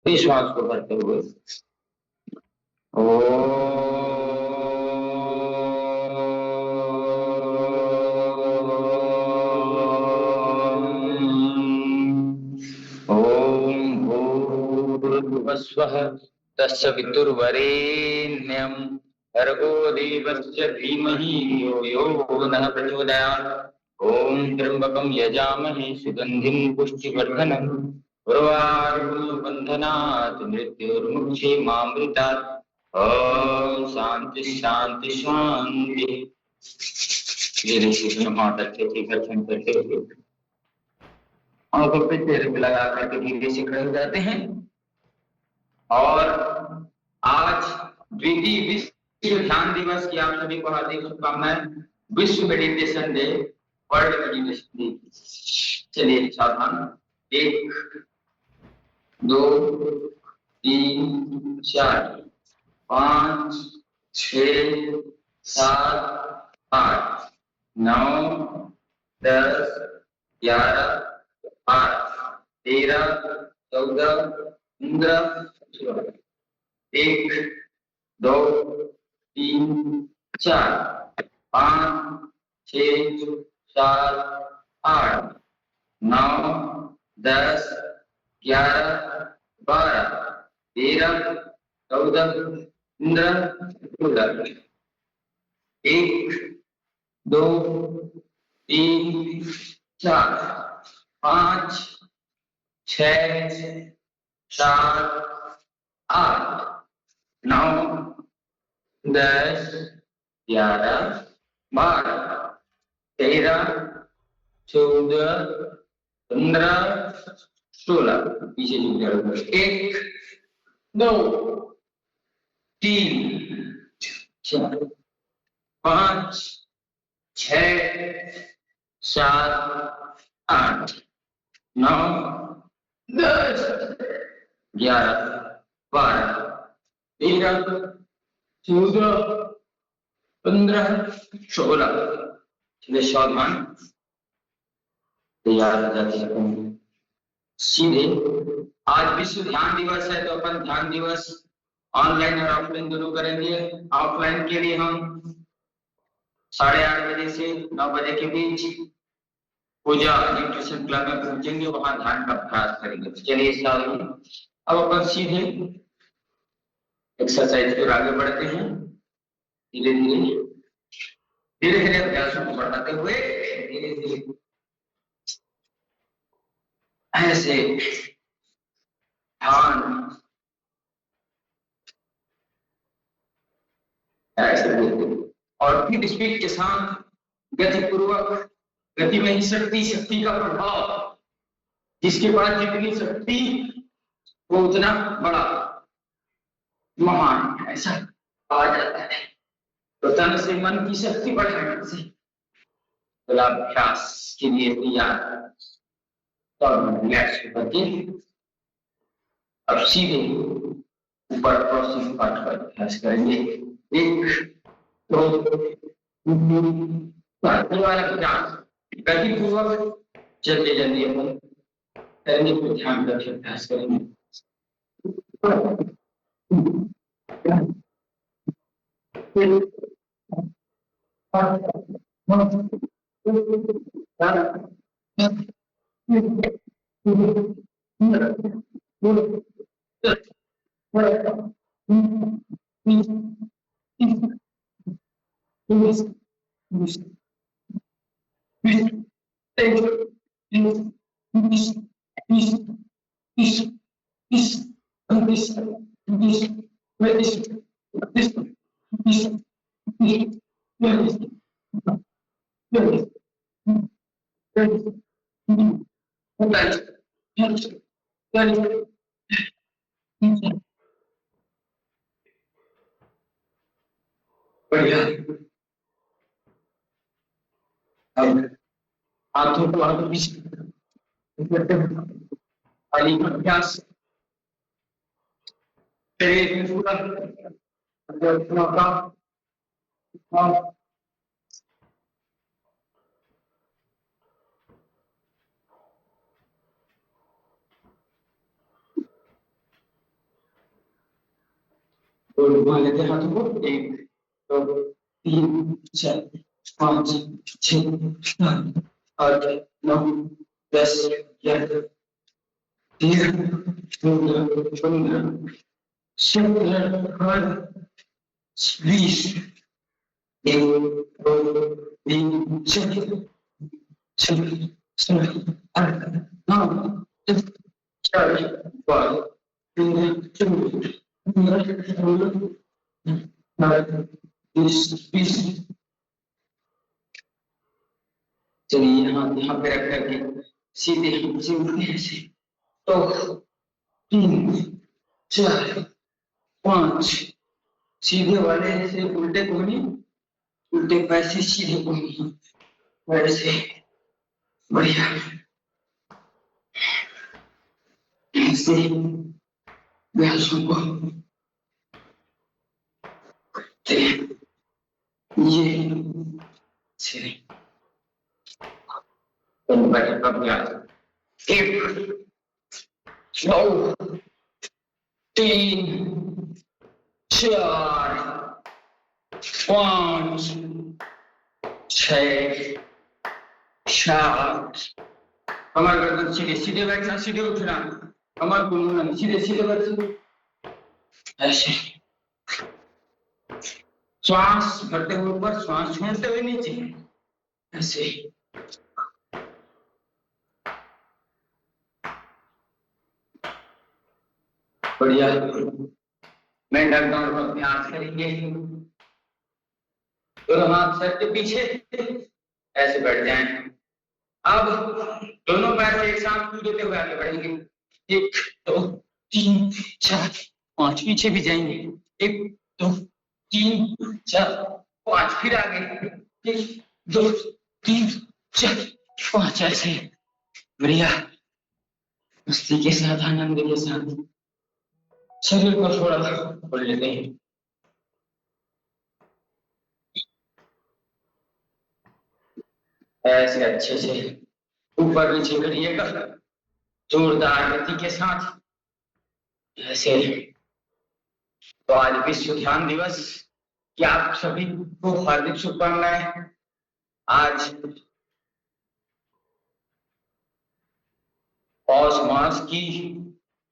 श्वास को भरते हुए ओम भूर्भुवस्वः तस्य वितुर्वरेण्यं भर्गो देवस्य धीमहि धियो यो नः प्रचोदयात्। ओम त्र्यंबकं यजामहे सुगंधिं पुष्टिवर्धनम् उर्वारुकबन्धनात् मृत्युर्मुक्षीमामृतात्। ओम शांति शांति शांति। ये ऋषि हाथ अच्छे से दर्शन करते हुए आंखों पे चेहरे पे लगा करके धीरे से खड़े हो जाते हैं। और आज द्वितीय विश्व ध्यान दिवस की आप सभी को हार्दिक शुभकामनाएं। विश्व meditation day, world meditation day. चलिए सावधान। 1 2 3 4 5 6 7 8 9 10 11 12 13 14 15 16। 1 2 3 4 5 6 7 8 9 10 11 12 13 14 15 16। 1 2 3 4 5 6 7 8 9 10 11 12 13 14 15 16। पीछे झुक जाओ। 1 2 3 4 5 6 7 8 9 10 11 12 13 14 15 16। चलिए सावधान, तैयार हो जाते हैं सीधे। आज विश्व ध्यान दिवस है तो अपन ध्यान दिवस ऑनलाइन और ऑफलाइन दोनों करेंगे। ऑफलाइन के लिए हम 8:30 बजे से 9 बजे के बीच पूजा न्यूट्रिशन क्लब में पहुंचेंगे, वहां ध्यान का अभ्यास करेंगे। चलिए सावधान, अब अपन सीधे एक्सरसाइज की ओर आगे बढ़ते हैं। धीरे धीरे धीरे धीरे अभ्यासों को बढ़ाते हुए धीरे धीरे ऐसे ध्यान ऐसे और फिर स्पीड के साथ गति पूर्वक, गति में ही शक्ति, शक्ति का प्रभाव। जिसके पास जितनी शक्ति वो उतना बड़ा महान, ऐसा आ जाता है। तो तन से मन की शक्ति बढ़ाने से अभ्यास के लिए तैयार। तो रिलैक्स करके अब सीधे ऊपर क्रॉसिंग पार्ट का अभ्यास करेंगे। 1 2 3 4 वाला अभ्यास गति पूर्वक जल्दी जल्दी अपन करेंगे, तो ध्यान रख अभ्यास करेंगे। बढ़िया। अब हाथों को हाथों पीछे अभ्यास पूरा घुमा लेते हैं हाथों को। 1 2 3 4 5 6 7 8 9 10 11 13 14 15 17 18 20 1 2 3 4 5 6 7 8 9 10 11 12 13 14 15 16 20। चलिए यहाँ पे रख करके सीधे सीधे ऐसे 2 3 4 5 सीधे वाले से उल्टे को नहीं, उल्टे पैसे सीधे को नहीं, वैसे बढ़िया ऐसे भैंसों को ये से बैठक का अभ्यास 1 2 3 4 5 6 7। कमर गर्दन सीधे सीधे बैठना, सीधे उठना, कमर को मुड़ना, सीधे सीधे बैठना ऐसे। श्वास भरते हुए ऊपर, श्वास छोड़ते हुए नीचे ऐसे। बढ़िया। मैं डाउन का अभ्यास करेंगे। दोनों हाथ सर के पीछे ऐसे बैठ जाएं। अब दोनों पैर एक साथ कूदते हुए आगे बढ़ेंगे। 1 2 3 4 5 पीछे भी जाएंगे। 1 2 3 4 5 फिर आगे। 1 2 3 4 5 ऐसे। बढ़िया। मस्ती के साथ, आनंद के साथ शरीर को थोड़ा खोल लेते हैं। ऐसे अच्छे से ऊपर नीचे करिएगा जोरदार गति के साथ ऐसे। तो आज विश्व ध्यान दिवस की आप सभी को हार्दिक शुभकामनाएं। आज पौष मास की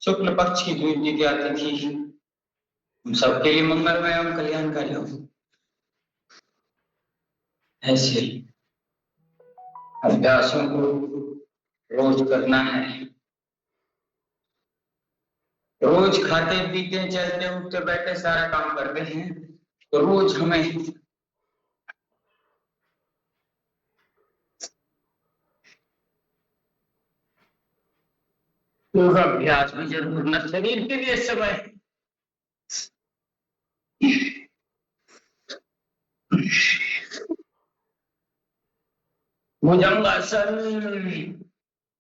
शुक्ल पक्ष की द्वितीया तिथि हम सबके लिए मंगलमय एवं कल्याणकारी हो। ऐसे अभ्यासों को रोज करना है। रोज खाते पीते चलते उठते बैठे सारा काम करते हैं, तो रोज हमें योगाभ्यास भी जरूर करना शरीर के लिए समय। भुजंगासन।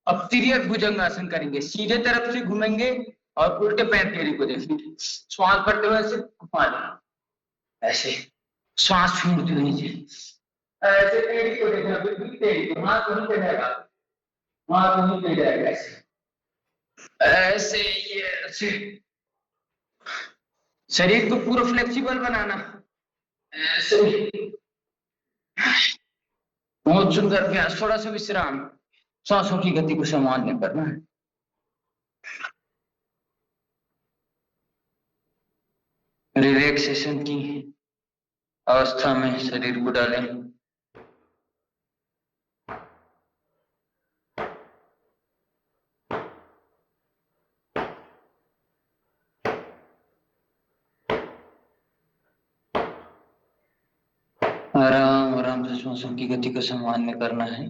अब तिर्यक भुजंगासन करेंगे, सीधे तरफ से घूमेंगे और उल्टे पैर टेढ़े को देखेंगे। श्वास भरते हुए ऐसे घुमा देना, ऐसे श्वास छोड़ते हुए नीचे ऐसे टेढ़ी को देखना, बिल्कुल टेढ़ी को, हाथ वहीं पे रहेगा, हाथ वहीं पे रहेगा ऐसे ऐसे। ये ऐसे शरीर को पूरा फ्लेक्सिबल बनाना ऐसे। बहुत सुंदर अभ्यास। थोड़ा सा विश्राम, सांसों की गति को सामान्य करना है। रिलैक्सेशन की अवस्था में शरीर को डालें। आराम आराम से सांसों की गति को सामान्य करना है।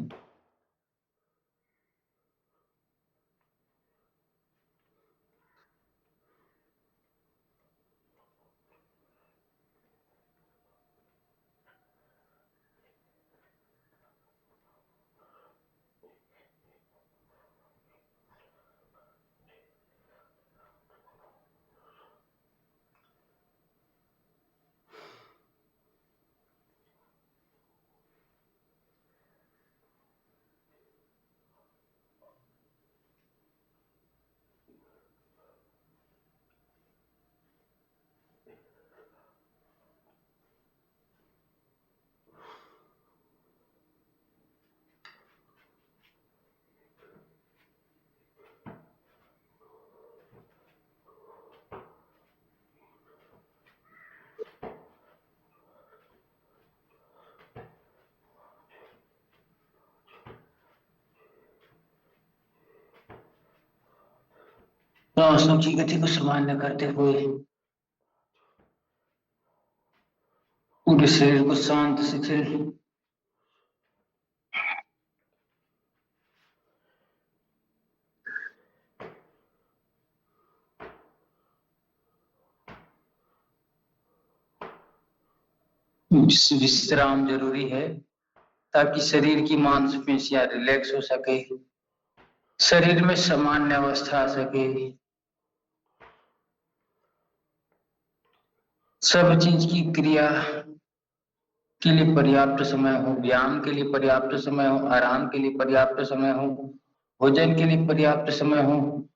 सांसों की गति को सामान्य करते हुए पूरे शरीर को शांत शिथिल विश्राम जरूरी है ताकि शरीर की मांसपेशियां रिलैक्स हो सके, शरीर में सामान्य अवस्था आ सके, सब चीज की क्रिया के लिए पर्याप्त समय हो, व्यायाम के लिए पर्याप्त समय हो, आराम के लिए पर्याप्त समय हो, भोजन के लिए पर्याप्त समय हो,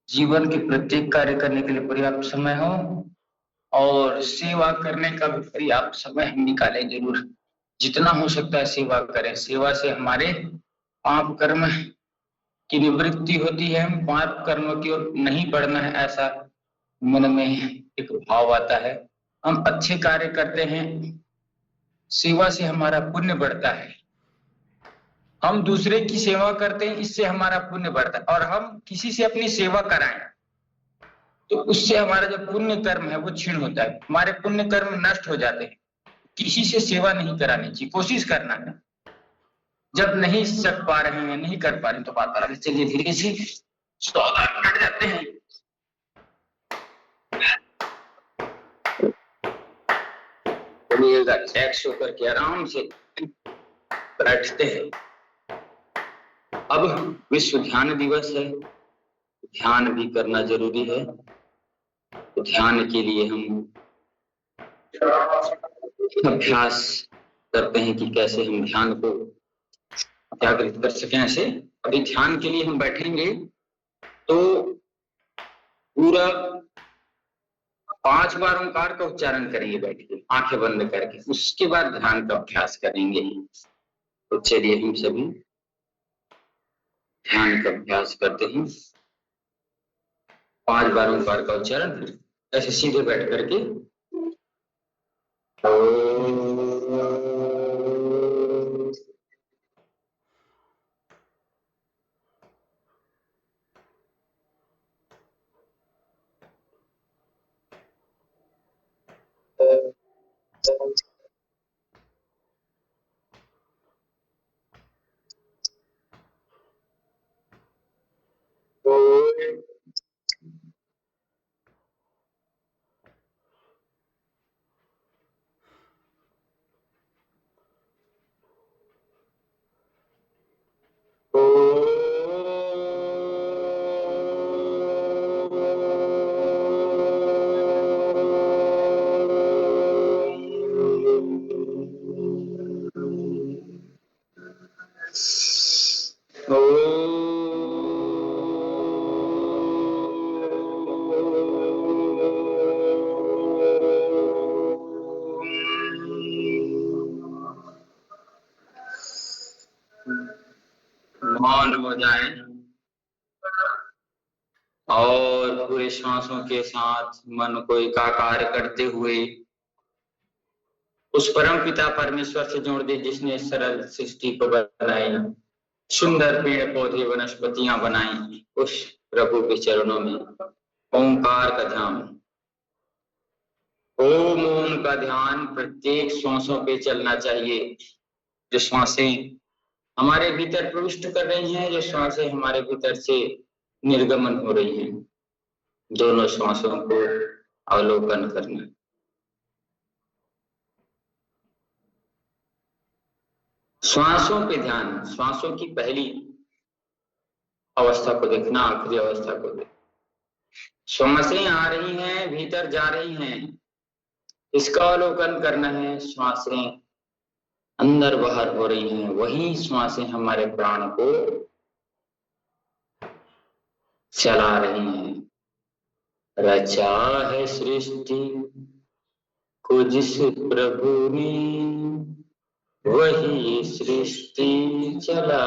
जीवन के प्रत्येक कार्य करने के लिए पर्याप्त समय हो और सेवा करने का भी पर्याप्त समय हम निकालें जरूर। जितना हो सकता है सेवा करें। सेवा से हमारे पाप कर्म की निवृत्ति होती है, हम पाप कर्मों की ओर नहीं बढ़ना है, ऐसा मन में एक भाव आता है। हम अच्छे कार्य करते हैं, सेवा से हमारा पुण्य बढ़ता है। हम दूसरे की सेवा करते हैं, इससे हमारा पुण्य बढ़ता है। और हम किसी से अपनी सेवा कराएं तो उससे हमारा जो पुण्य कर्म है वो क्षीण होता है, हमारे पुण्य कर्म नष्ट हो जाते हैं। किसी से सेवा नहीं करानी चाहिए, कोशिश करना है। जब नहीं सक पा रहे हैं, नहीं कर पा रहे तो बात आगे चलिए धीरे से 14 मिनट जाते हैं। बोलिएगा टैक्स होकर के आराम से बैठते हैं। अब विश्व ध्यान दिवस है, ध्यान भी करना जरूरी है। तो ध्यान के लिए हम अभ्यास करते हैं कि कैसे हम ध्यान को जागृत कर सकें। ऐसे अभी ध्यान के लिए हम बैठेंगे तो पूरा 5 बार ओंकार का उच्चारण करेंगे बैठ के, आंखें बंद करके, उसके बाद ध्यान का अभ्यास करेंगे। तो चलिए हम सभी ध्यान का अभ्यास करते हैं। 5 बार ओंकार का उच्चारण ऐसे सीधे बैठ करके। मौन हो जाए और पूरे श्वासों के साथ मन को एकाकार करते हुए उस परम पिता परमेश्वर से जोड़ दे जिसने सरल सृष्टि को बनाई, सुंदर पेड़ पौधे वनस्पतियां बनाई। उस प्रभु के चरणों में ओंकार का ध्यान, ओम का ध्यान प्रत्येक श्वासों पे चलना चाहिए। जो श्वासें हमारे भीतर प्रविष्ट कर रही हैं, जो श्वासें हमारे भीतर से निर्गमन हो रही हैं, दोनों श्वासों को अवलोकन करना। श्वासों पे ध्यान, श्वासों की पहली अवस्था को देखना, आखिरी अवस्था को देखना। श्वासें आ रही हैं, भीतर जा रही हैं, इसका अवलोकन करना है। श्वासें अंदर बाहर हो रही हैं, वही श्वासें हमारे प्राण को चला रही हैं। रचा है सृष्टि को जिस प्रभु ने, वही सृष्टि चला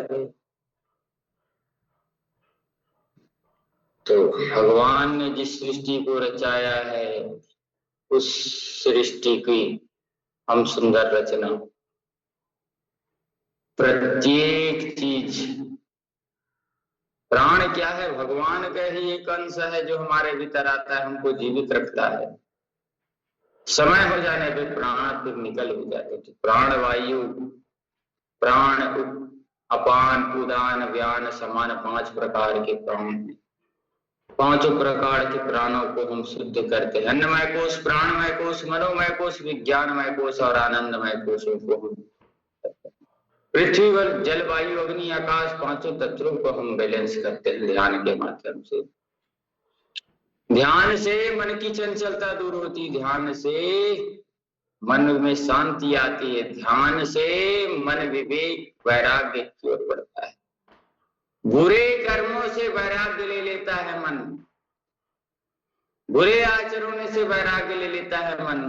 है। तो भगवान ने जिस सृष्टि को रचाया है, उस सृष्टि की हम सुंदर रचना, प्रत्येक चीज प्राण क्या है? भगवान का ही एक अंश है जो हमारे भीतर आता है, हमको जीवित रखता है। समय हो जाने पे प्राण फिर निकल भी जाते थे। प्राण वायु, प्राण, अपान, उदान, व्यान, समान 5 प्रकार के प्राण हैं। 5 प्रकार के प्राणों को हम शुद्ध करते हैं। अन्नमय कोश, प्राणमय कोश, मनोमय कोश, विज्ञानमय कोश और आनंदमय कोशों को हम पृथ्वी व जल, वायु, अग्नि, आकाश 5 तत्वों को हम बैलेंस करते हैं ध्यान के माध्यम से। ध्यान से मन की चंचलता दूर होती, ध्यान से मन में शांति आती है, ध्यान से मन विवेक वैराग्य की ओर बढ़ता है। बुरे कर्मों से वैराग्य ले लेता है मन, बुरे आचरणों से वैराग्य ले लेता है मन,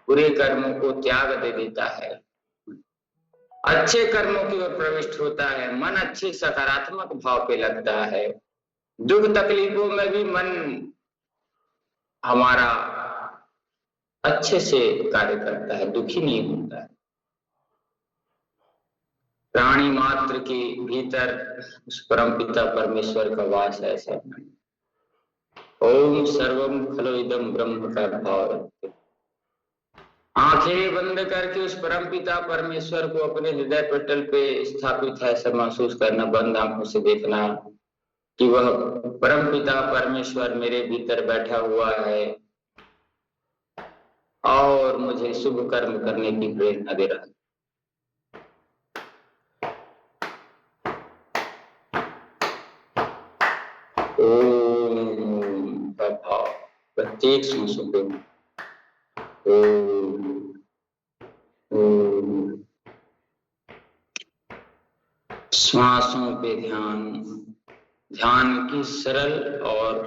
बुरे कर्मों को त्याग दे देता है, अच्छे कर्मों की ओर प्रविष्ट होता है, मन अच्छे सकारात्मक भाव पे लगता है। दुख तकलीफों में भी मन हमारा अच्छे से कार्य करता है, दुखी नहीं होता है। प्राणी मात्र के भीतर उस परमपिता परमेश्वर का वास है। ऐसा ओम सर्वम खलो इदम ब्रह्म का भाव रखते, आंखें बंद करके उस परमपिता परमेश्वर को अपने हृदय पटल पे स्थापित है ऐसा महसूस करना, बंद आंखों से देखना कि वह परमपिता परमेश्वर मेरे भीतर बैठा हुआ है और मुझे शुभ कर्म करने की प्रेरणा दे रहा है। ओम का भाव प्रत्येक सांसों पे, श्वासों पे ध्यान। ध्यान की सरल और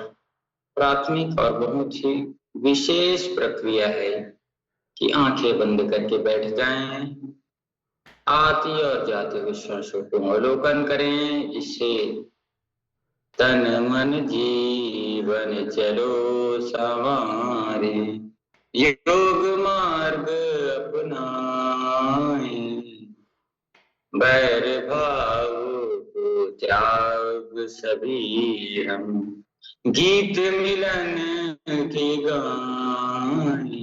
प्राथमिक और बहुत ही विशेष प्रक्रिया है कि आंखें बंद करके बैठ जाएं, आती और जाती हुई श्वासों को अवलोकन करें, जिससे तन मन जीवन चलो सवारे, योग मार्ग अपनाए, बैर भाव को त्याग सभी हम, गीत मिलन के गाए,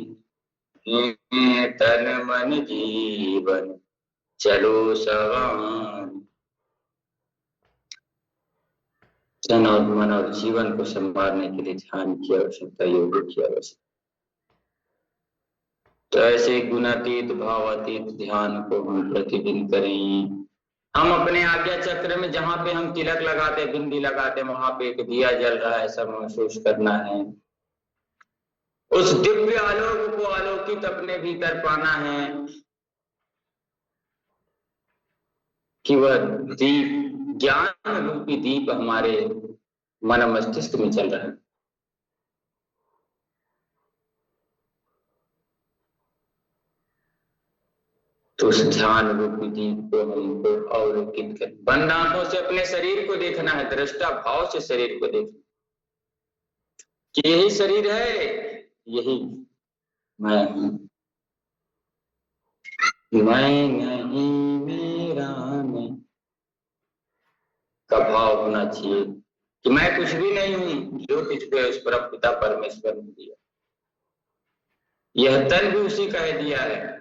तन मन जीवन चलो सवार। तन और मन और जीवन को संभालने के लिए ध्यान की आवश्यकता, योग की आवश्यकता। तो ऐसे गुणातीत भावातीत ध्यान को हम प्रतिदिन करें। हम अपने आज्ञा चक्र में जहां पे हम तिलक लगाते, बिंदी लगाते, वहां पे एक दिया जल रहा है ऐसा महसूस करना है। उस दिव्य आलोक को आलोकित अपने भीतर पाना है कि वह दीप, ज्ञान रूपी दीप हमारे मन मस्तिष्क में चल रहा है। तो उस ध्यान रूपी दीप को हमको अवलोकित कर, बंद आंखों से अपने शरीर को देखना है, दृष्टा भाव से शरीर को देखना कि यही शरीर है, यही मैं हूं, मैं नहीं मेरा मैं का भाव होना चाहिए कि मैं कुछ भी नहीं हूं, जो कुछ भी उस परमपिता परमेश्वर ने दिया। यह तन भी उसी का दिया है,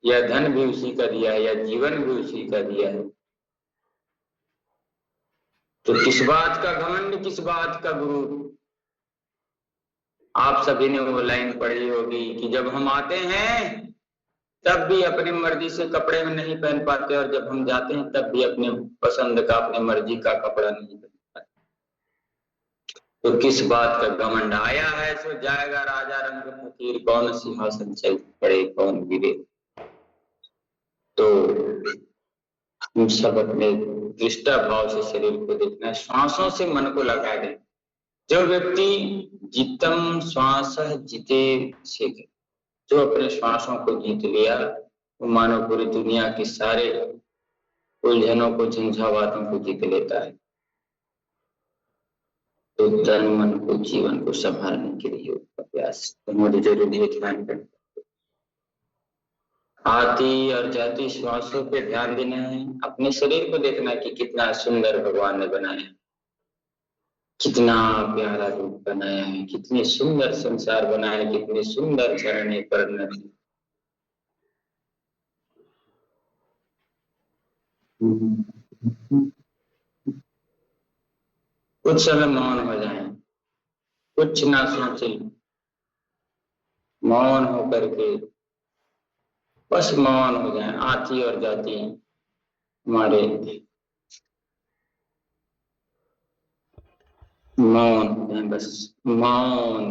यह धन भी उसी का दिया है, यह जीवन भी उसी का दिया है। तो किस बात का घमंड, किस बात का गुरु। आप सभी ने वो लाइन पढ़ी होगी कि जब हम आते हैं तब भी अपनी मर्जी से कपड़े में नहीं पहन पाते, और जब हम जाते हैं तब भी अपने पसंद का, अपने मर्जी का कपड़ा नहीं पहन पाते। तो किस बात का घमंड। आया है सो जाएगा राजा रंग फकीर, कौन सिंहासन चल पड़े कौन गिरे। तो हम सब अपने दृष्टा भाव से शरीर को देखना है, श्वासों से मन को लगा दे। जो व्यक्ति जितम श्वास जिते सीखे, जो अपने श्वासों को जीत लिया, वो मानो पूरी दुनिया के सारे उलझनों को, झंझावातों को जीत लेता है। तो तन मन को, जीवन को संभालने के लिए योग का अभ्यास बहुत जरूरी है। ध्यान करना, आती और जाती श्वासों पे ध्यान देना है, अपने शरीर को देखना है कि कितना सुंदर भगवान ने बनाया है, कितना प्यारा रूप बनाया है, कितने सुंदर संसार बनाया है, कितने सुंदर झरने पड़ने। कुछ समय मौन हो जाए, कुछ ना सोचें, मौन होकर के बस मौन हो जाए। आती और जाती हमारे मौन हो जाए, बस मौन।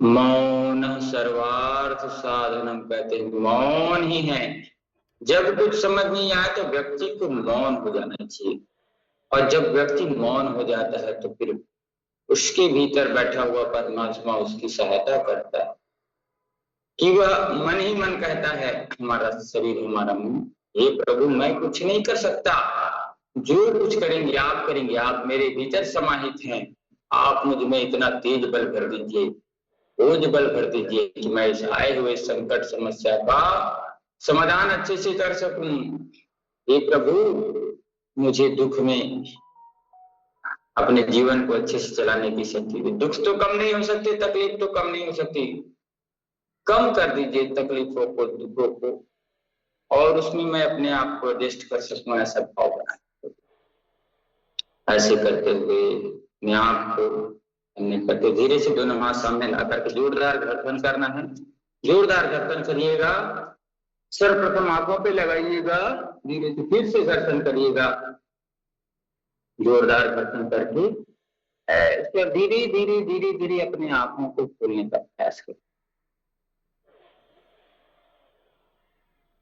मौन सर्वार्थ साधनम कहते हैं, मौन ही है। जब कुछ समझ नहीं आए तो व्यक्ति को मौन हो जाना चाहिए, और जब व्यक्ति मौन हो जाता है तो फिर उसके भीतर बैठा हुआ परमात्मा उसकी सहायता करता है कि वह मन ही मन कहता है, हमारा शरीर हमारा मन, हे प्रभु मैं कुछ नहीं कर सकता, जो कुछ करेंगे आप मेरे भीतर समाहित हैं, आप मुझ में इतना तेज बल भर दीजिए, बोझ बल भर दीजिए कि मैं इस आए हुए संकट समस्या का समाधान अच्छे से कर सकूं। हे प्रभु मुझे दुख में अपने जीवन को अच्छे से चलाने की शक्ति दे। दुख तो कम नहीं हो सकते, तकलीफ तो कम नहीं हो सकती, कम कर दीजिए तकलीफों को, दुखों को, और उसमें मैं अपने आप को एडजस्ट कर सकूं, ऐसा भाव बना। ऐसे करते हुए अपने आप को हमने करते धीरे से दोनों हाथ सामने ला करके जोरदार गर्दन करना है। जोरदार गर्दन करिएगा, सर्वप्रथम आंखों पे लगाइएगा, धीरे से फिर से गर्दन करिएगा, जोरदार गर्दन करके ऐसे धीरे धीरे धीरे धीरे अपने आंखों को खोलने का प्रयास करें।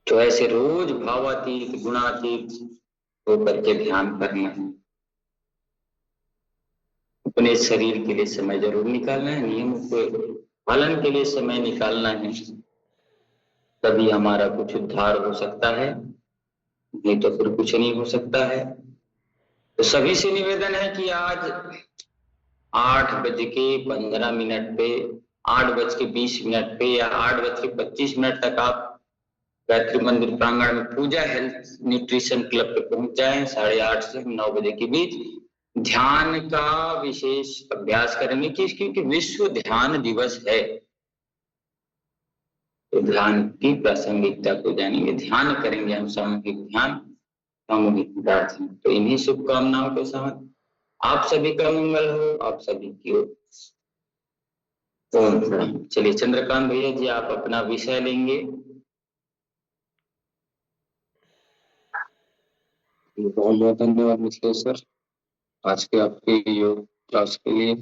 तो ऐसे रोज भावातीत गुणातीत होकर के ध्यान करना है। अपने शरीर के लिए समय जरूर निकालना है, नियम के पालन के लिए समय निकालना है, तभी हमारा कुछ उद्धार हो सकता है, नहीं तो फिर कुछ नहीं हो सकता है। तो सभी से निवेदन है कि आज 8:15 पे, 8:20 पे या 8:25 तक आप गायत्री मंदिर प्रांगण में पूजा हेल्थ न्यूट्रिशन क्लब पे पहुंच जाएं। 8:30 से 9 बजे के बीच ध्यान का विशेष अभ्यास करेंगे, क्योंकि विश्व ध्यान दिवस है, तो ध्यान की प्रासंगिकता को जानेंगे, ध्यान करेंगे हम, सामूहिक ध्यान, सामूहिक प्रार्थना। तो इन्हीं शुभकामनाओं के साथ आप सभी का मंगल हो, आप सभी की ओर ओम प्रणाम। चलिए चंद्रकांत भैया जी, आप अपना विषय लेंगे। बहुत बहुत धन्यवाद मिथिलेश सर, आज के आपके योग क्लास के लिए।